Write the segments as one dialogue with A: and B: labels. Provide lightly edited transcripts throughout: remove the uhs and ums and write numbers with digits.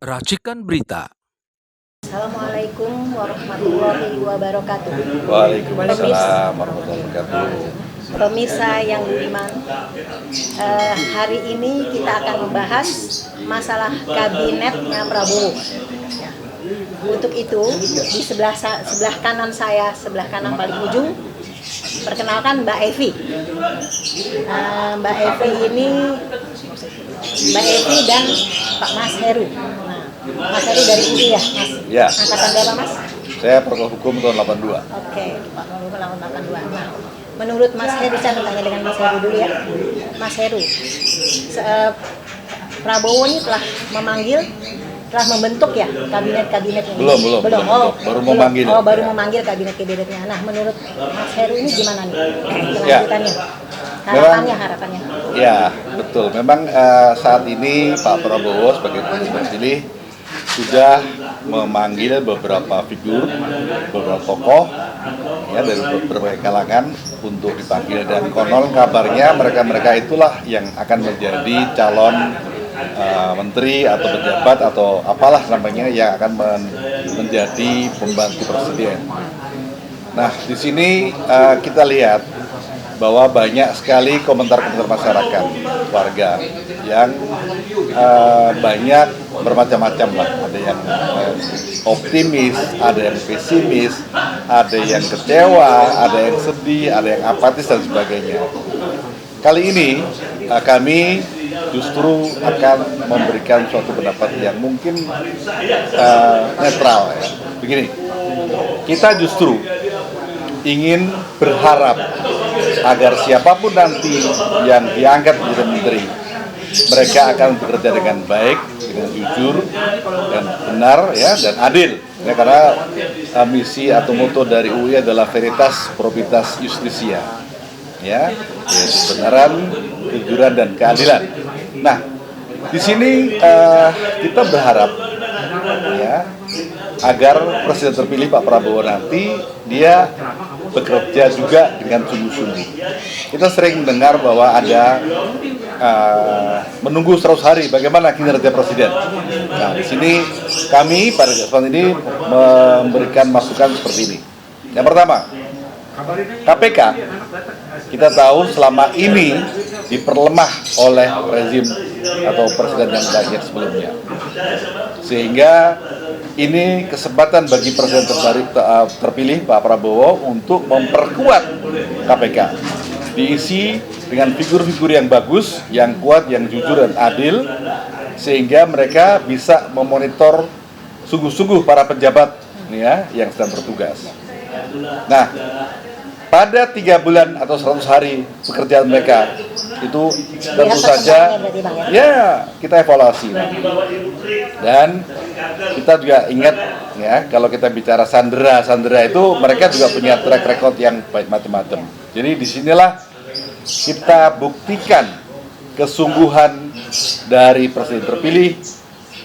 A: Racikan Berita.
B: Assalamualaikum warahmatullahi wabarakatuh.
C: Waalaikumsalam warahmatullahi wabarakatuh.
B: Pemirsa yang budiman, hari ini kita akan membahas masalah kabinetnya Prabowo. Ya. Untuk itu di sebelah kanan saya, sebelah kanan paling ujung, perkenalkan Mbak Evi. Mbak Evi dan Pak Mas Heru. Mas Heru dari UI ya, Mas?
C: Ya.
B: Angkatan berapa, Mas?
C: Saya Prokol Hukum tahun 82.
B: Oke, Pak Prokol tahun 82. Nah, menurut Mas Heru, saya tanya dengan Mas Heru dulu ya. Mas Heru, Prabowo ini telah membentuk ya kabinet ini?
C: Belum.
B: Oh,
C: baru memanggil.
B: Oh, baru memanggil kabinetnya. Nah, menurut Mas Heru ini gimana nih kelanjutannya? Harapannya.
C: Ya, betul. Memang saat ini Pak Prabowo sebagai presiden terpilih sudah memanggil beberapa figur, beberapa tokoh ya dari berbagai kalangan untuk dipanggil, dan konon kabarnya mereka itulah yang akan menjadi calon menteri atau pejabat atau apalah namanya yang akan menjadi pembantu presiden. Nah, di sini kita lihat bahwa banyak sekali komentar-komentar masyarakat, warga yang banyak bermacam-macam lah. Ada yang optimis, ada yang pesimis, ada yang kecewa, ada yang sedih, ada yang apatis dan sebagainya. Kali ini kami justru akan memberikan suatu pendapat yang mungkin netral ya. Begini, kita justru ingin berharap agar siapapun nanti yang diangkat menjadi menteri, mereka akan bekerja dengan baik, dengan jujur dan benar ya, dan adil ya, karena misi atau moto dari UI adalah Veritas Probitas Justisia ya, yaitu kebenaran, kejujuran dan keadilan. Nah, di sini kita berharap ya agar presiden terpilih Pak Prabowo nanti dia bekerja juga dengan sungguh-sungguh. Kita sering mendengar bahwa ada menunggu 100 hari bagaimana kinerja presiden. Nah, di sini kami pada kesempatan ini memberikan masukan seperti ini. Yang pertama, KPK kita tahu selama ini diperlemah oleh rezim atau presiden yang banyak sebelumnya, sehingga ini kesempatan bagi presiden terpilih Pak Prabowo untuk memperkuat KPK, diisi dengan figur-figur yang bagus, yang kuat, yang jujur dan adil, sehingga mereka bisa memonitor sungguh-sungguh para pejabat ya, yang sedang bertugas. Nah, pada 3 bulan atau 100 hari pekerjaan mereka itu tentu saja ya kita evaluasi dan kita juga ingat ya, kalau kita bicara sandera itu mereka juga punya track record yang baik macam-macam. Jadi disinilah kita buktikan kesungguhan dari presiden terpilih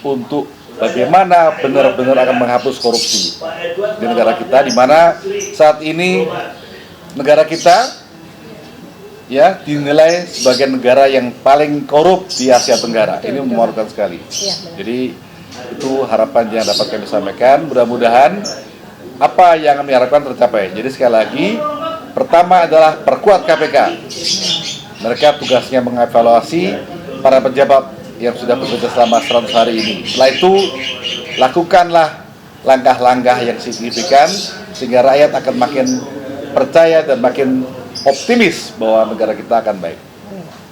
C: untuk bagaimana benar-benar akan menghapus korupsi di negara kita, di mana saat ini negara kita ya dinilai sebagai negara yang paling korup di Asia Tenggara. Ini memalukan sekali. Jadi itu harapan yang dapat kami sampaikan. Mudah-mudahan apa yang kami harapkan tercapai. Jadi sekali lagi, pertama adalah perkuat KPK. Mereka tugasnya mengevaluasi para pejabat yang sudah bekerja selama 100 hari ini. Setelah itu, lakukanlah langkah-langkah yang signifikan sehingga rakyat akan makin percaya dan makin optimis bahwa negara kita akan baik.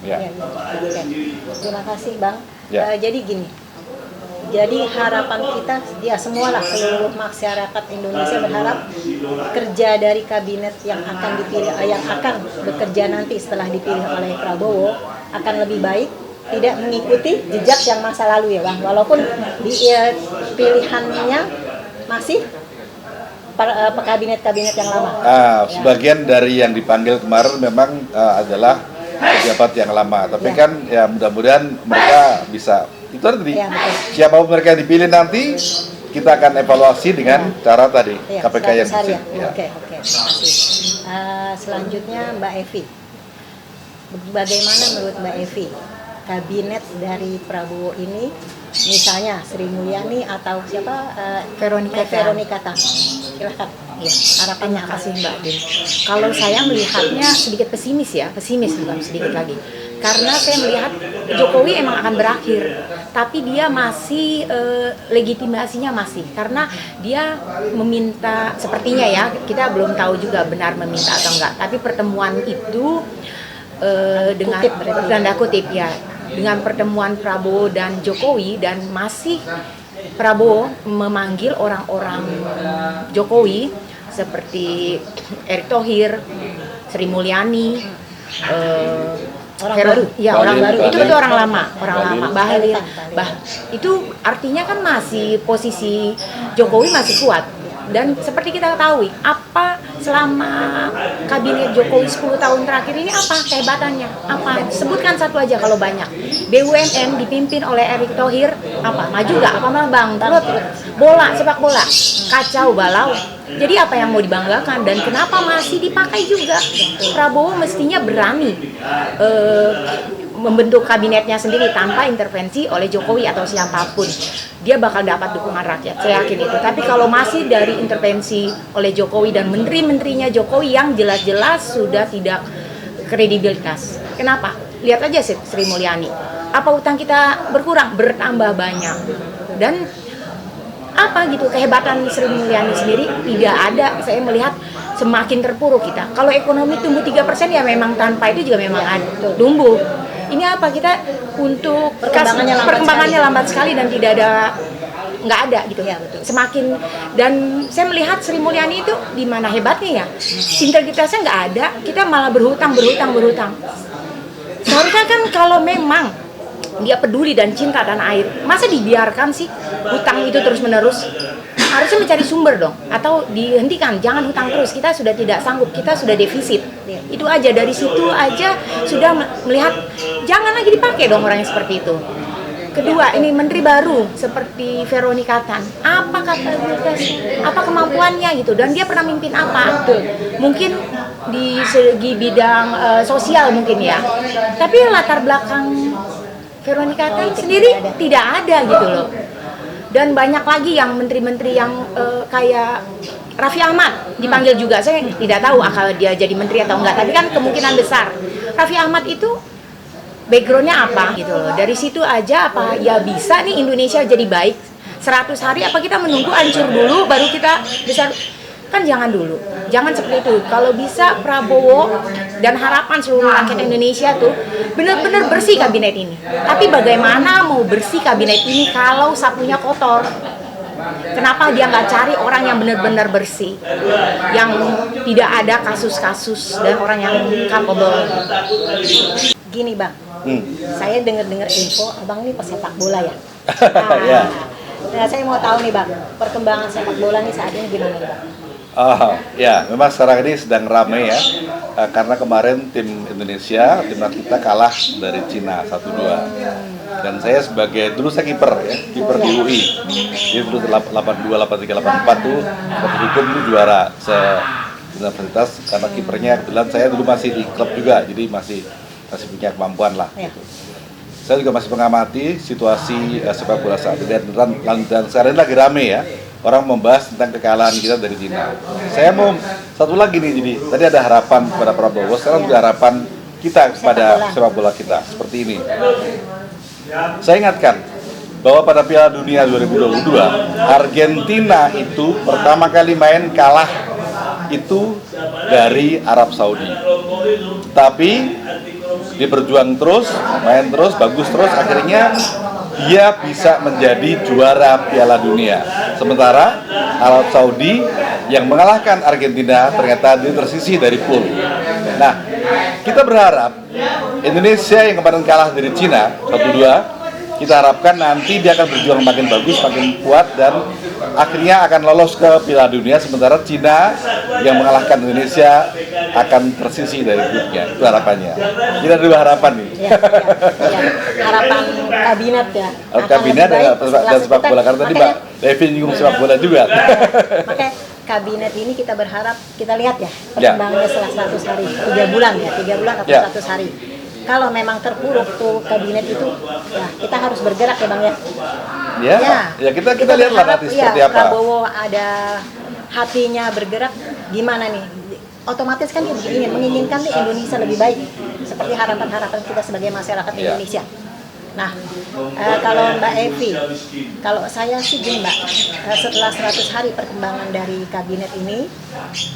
C: Ya.
B: Terima kasih, Bang.
C: Ya.
B: Jadi gini, harapan kita ya semualah, seluruh masyarakat Indonesia berharap kerja dari kabinet yang akan dipilih, yang akan bekerja nanti setelah dipilih oleh Prabowo akan lebih baik, tidak mengikuti jejak yang masa lalu ya, Bang. Walaupun pilihannya masih kabinet-kabinet yang lama.
C: Sebagian dari yang dipanggil kemarin memang adalah pejabat yang lama, tapi kan ya mudah-mudahan mereka bisa itu tadi. Ya, siapapun mereka yang dipilih nanti kita akan evaluasi dengan cara tadi KPK yang bersih.
B: Oke, terima kasih. Selanjutnya Mbak Evi, bagaimana menurut Mbak Evi kabinet dari Prabowo ini misalnya Sri Mulyani atau siapa
A: Veronica
B: Tan. Silahkan.
A: Ya,
B: Harapannya
A: terima
B: apa?
A: kasih Mbak Din. Kalau saya melihatnya sedikit pesimis bukan sedikit lagi. Karena saya melihat Jokowi emang akan berakhir, tapi dia masih legitimasinya masih, karena dia meminta, sepertinya ya, kita belum tahu juga benar meminta atau enggak, tapi pertemuan itu dengan tanda kutip ya, dengan pertemuan Prabowo dan Jokowi, dan masih Prabowo memanggil orang-orang Jokowi seperti Erick Thohir, Sri Mulyani,
B: Orang
A: baru, ya orang baru, itu
C: Bahlil.
A: orang lama, Bahlil,
B: Bahlil.
A: itu artinya kan masih posisi Jokowi masih kuat. Dan seperti kita ketahui, apa selama kabinet Jokowi 10 tahun terakhir ini apa kehebatannya? Apa? Sebutkan satu aja kalau banyak. BUMN dipimpin oleh Erick Thohir, apa? Maju nggak? Apa malah bangkrut? Bola, sepak bola, kacau balau. Jadi apa yang mau dibanggakan, dan kenapa masih dipakai juga? Prabowo mestinya berani membentuk kabinetnya sendiri tanpa intervensi oleh Jokowi atau siapapun. Dia bakal dapat dukungan rakyat, saya yakin itu. Tapi kalau masih dari intervensi oleh Jokowi dan menteri-menterinya Jokowi yang jelas-jelas sudah tidak kredibilitas. Kenapa? Lihat aja Sri Mulyani. Apa utang kita berkurang? Bertambah banyak. Dan apa gitu kehebatan Sri Mulyani sendiri tidak ada. Saya melihat semakin terpuruk kita. Kalau ekonomi tumbuh 3% ya memang tanpa itu juga memang ada tumbuh. Ini apa, kita untuk perkembangannya lambat sekali dan tidak ada, nggak ada gitu ya, betul. Semakin, dan saya melihat Sri Mulyani itu di mana hebatnya ya, integritasnya nggak ada, kita malah berhutang. Seharusnya kan kalau memang dia peduli dan cinta tanah air, masa dibiarkan sih hutang itu terus menerus? Harusnya mencari sumber dong, atau dihentikan, jangan hutang terus, kita sudah tidak sanggup, kita sudah defisit. Itu aja, dari situ aja sudah melihat, jangan lagi dipakai dong orang yang seperti itu. Kedua, ini menteri baru seperti Veronica Tan, apa kapabilitasnya, apa kemampuannya gitu, dan dia pernah mimpin apa? Mungkin di segi bidang sosial mungkin ya, tapi latar belakang Veronica Tan sendiri tidak ada gitu loh. Dan banyak lagi yang menteri-menteri yang kayak Raffi Ahmad dipanggil juga, saya tidak tahu akal dia jadi menteri atau enggak, tapi kan kemungkinan besar. Raffi Ahmad itu backgroundnya apa gitu loh. Dari situ aja apa ya bisa nih Indonesia jadi baik 100 hari, apa kita menunggu hancur dulu baru kita bisa? Kan jangan dulu, jangan seperti itu. Kalau bisa Prabowo dan harapan seluruh rakyat Indonesia tuh benar-benar bersih kabinet ini. Tapi bagaimana mau bersih kabinet ini kalau sapunya kotor? Kenapa dia nggak cari orang yang benar-benar bersih, yang tidak ada kasus-kasus dan orang yang capable?
B: Gini Bang, saya dengar info Abang ini pesepak bola ya.
C: Ya.
B: Nah, saya mau tahu nih Bang, perkembangan sepak bola nih saat ini gimana nih Bang?
C: Oh, ya, memang sekarang ini sedang ramai ya, karena kemarin tim Indonesia, timnas kita kalah dari Cina 1-2. Dan saya dulu saya kiper ya, kiper di UI. Jadi dulu 82, 83, 84 tuh waktu hukum itu juara se-universitas, karena kipernya kebetulan saya dulu masih di klub juga, jadi masih punya kemampuan lah.
B: Ya.
C: Saya juga masih mengamati situasi sepak bola saat ini, dan sekarang ini lagi rame ya. Orang membahas tentang kekalahan kita dari Cina. Saya mau satu lagi nih, jadi tadi ada harapan kepada Prabowo, sekarang juga harapan kita kepada sepak bola kita seperti ini. Saya ingatkan bahwa pada Piala Dunia 2022 Argentina itu pertama kali main kalah itu dari Arab Saudi. Tapi dia berjuang terus, main terus, bagus terus, akhirnya dia bisa menjadi juara Piala Dunia. Sementara Arab Saudi yang mengalahkan Argentina ternyata dia tersisih dari pool. Nah, kita berharap Indonesia yang kemarin kalah dari Cina 1-2, kita harapkan nanti dia akan berjuang makin bagus, makin kuat, dan akhirnya akan lolos ke Piala Dunia, sementara Cina yang mengalahkan Indonesia akan tersisih dari grupnya. Itu harapannya. Kita ada dua harapan nih.
B: Ya. Harapan kabinet ya.
C: Kabinet dan sepak bola, karena tadi Mbak Devi nyinggung sepak bola juga.
B: Makanya kabinet ini kita berharap, kita lihat ya perkembangannya setelah 100 hari, 3 bulan atau 100 hari. kalau memang terpuruk tuh kabinet itu, ya kita harus bergerak ya Bang ya.
C: Ya, kita lihatlah
B: berharap,
C: nanti seperti apa.
B: Prabowo ada hatinya bergerak, gimana nih? Otomatis kan dia menginginkan nih Indonesia lebih baik, seperti harapan-harapan kita sebagai masyarakat Indonesia. Nah, kalau Mbak Evi, kalau saya sih gini Mbak, setelah 100 hari perkembangan dari kabinet ini,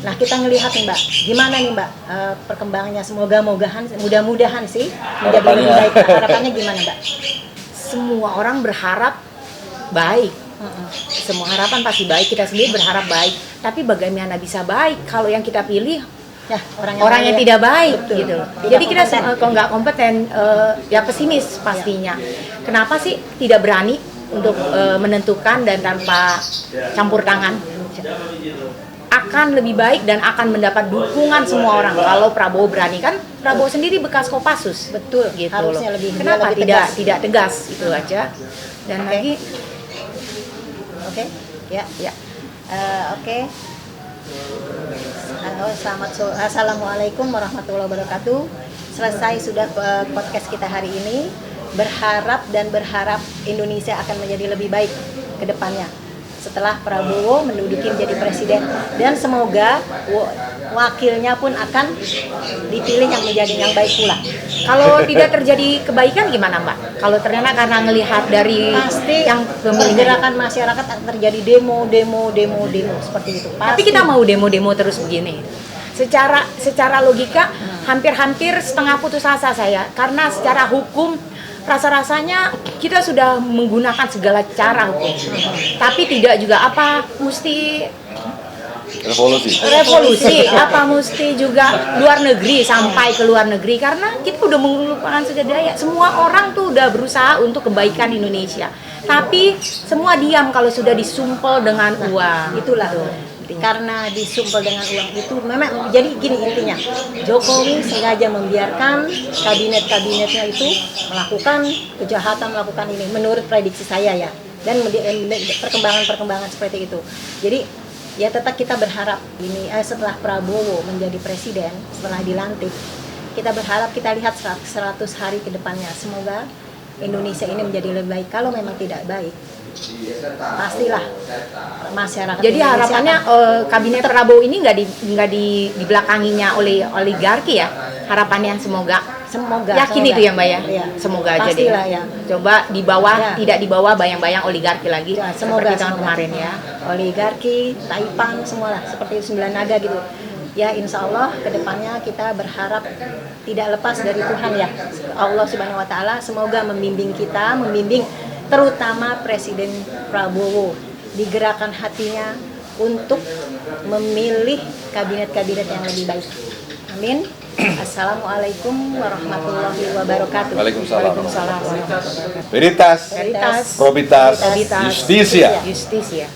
B: nah kita ngelihat nih Mbak, gimana nih Mbak perkembangannya, mudah-mudahan sih menjadi lebih baik. Harapannya gimana Mbak?
A: Semua orang berharap baik. Semua harapan pasti baik, kita sendiri berharap baik. Tapi bagaimana bisa baik kalau yang kita pilih
B: Ya,
A: orang yang tidak baik,
B: betul,
A: gitu.
B: tidak
A: Jadi kita
B: kompeten.
A: kalau nggak kompeten, ya pesimis pastinya. Kenapa sih tidak berani untuk menentukan dan tanpa campur tangan? Akan lebih baik dan akan mendapat dukungan semua orang kalau Prabowo berani. Kan Prabowo sendiri bekas Kopassus,
B: Betul,
A: gitu
B: harusnya
A: loh.
B: lebih-
A: Kenapa
B: lebih
A: tidak
B: tegas.
A: tidak tegas itu aja? Dan
B: Oke.
A: lagi
B: Oke, ya.
A: ya
B: Oke. Halo, Assalamualaikum warahmatullahi wabarakatuh. Selesai sudah podcast kita hari ini. Berharap Indonesia akan menjadi lebih baik ke depannya setelah Prabowo menduduki menjadi presiden, dan semoga wakilnya pun akan dipilih yang menjadi yang baik pula.
A: kalau tidak terjadi kebaikan gimana Mbak? Kalau ternyata karena ngelihat dari
B: Pasti
A: yang pemilih
B: pergerakan masyarakat akan terjadi demo seperti itu.
A: Tapi
B: Pasti.
A: kita mau demo-demo terus begini. Secara logika hampir-hampir setengah putus asa saya, karena secara hukum rasa-rasanya kita sudah menggunakan segala cara hukum. Tapi tidak juga apa mesti revolusi, apa mesti juga luar negeri, sampai ke luar negeri, karena kita udah melupakan segala daya. Semua orang tuh udah berusaha untuk kebaikan Indonesia. Tapi semua diam kalau sudah disumpel dengan uang.
B: Itulah
A: Tuh, intinya.
B: karena disumpel dengan uang itu memang jadi gini intinya, Jokowi sengaja membiarkan kabinetnya itu melakukan kejahatan, melakukan ini menurut prediksi saya ya, dan perkembangan seperti itu. Jadi ya tetap kita berharap ini setelah Prabowo menjadi presiden, setelah dilantik, kita berharap, kita lihat 100 hari ke depannya, semoga Indonesia ini menjadi lebih baik. Kalau memang tidak baik, pastilah masyarakat
A: Jadi
B: Indonesia
A: harapannya kabinet Prabowo ini nggak dibelakanginya oleh oligarki ya, harapannya semoga yakin itu ya Mbak ya,
B: Iya.
A: semoga aja deh.
B: Pastilah ya.
A: Coba di bawah,
B: Ya.
A: tidak di bawah bayang-bayang oligarki lagi,
B: Ya, semoga
A: seperti tahun
B: semoga.
A: kemarin ya.
B: Oligarki, Taipan, semua lah seperti 9 naga gitu. Ya insya Allah kedepannya kita berharap tidak lepas dari Tuhan ya, Allah Subhanahu Wa Taala semoga membimbing kita, membimbing terutama Presiden Prabowo, digerakkan hatinya untuk memilih kabinet-kabinet yang lebih baik. Amin. Assalamualaikum warahmatullahi wabarakatuh.
C: Waalaikumsalam. Veritas,
A: Veritas,
C: probitas,
A: Probitas,
C: justisia.
A: Justisia.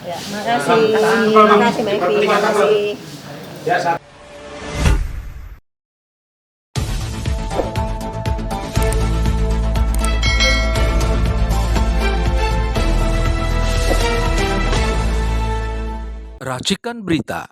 B: Ya, makasih. Makasih Mbak Evi, makasih.
D: Racikan Berita